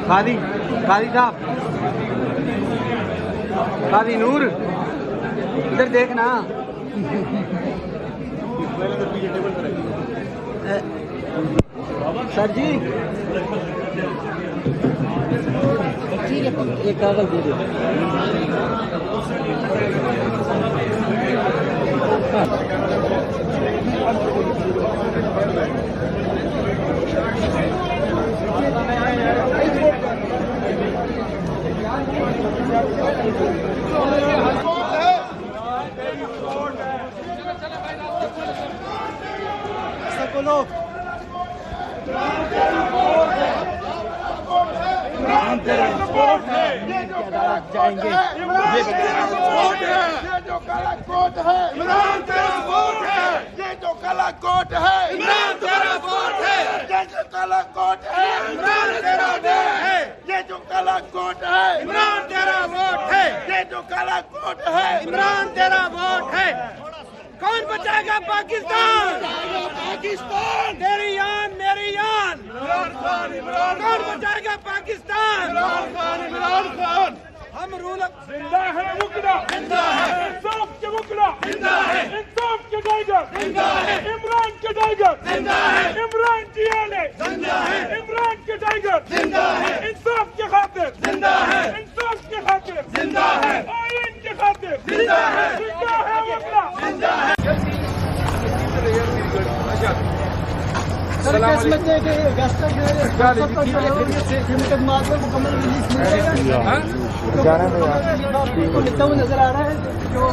कादी कादी साहब, कादी नूर इधर देखना। सर जी ठीक है, एक कागज दे दो। बोलो जाएंगे। ये जो काला कोट है इमरान तेरा वोट है। ये जो काला कोट है इमरान तेरा वोट है। ये जो काला कोट है इमरान तेरा वोट है। ये जो काला कोट है इमरान तेरा वोट है। ये जो काला कोट है इमरान तेरा वोट है। कौन बचाएगा पाकिस्तान? पाकिस्तान तेरी जान मेरी जान। इमरान खान, इमरान कौन बचाएगा पाकिस्तान? इमरान खान, इमरान खान। हम रूल जिंदा है मुकदा, जिंदा है इंसाफ के मुकदा, जिंदा है इंसाफ के टाइगर, जिंदा है इमरान के टाइगर, जिंदा है इमरान जियाले, जिंदा है इमरान के टाइगर, जिंदा है इंसाफ के खातिर, जिंदा है इंसाफ के खातिर, जिंदा है आईन के खातिर, जिंदा है मुकदा, जिंदा है। मुकम्मल रिलीज लिखता हुआ नजर आ रहा है जो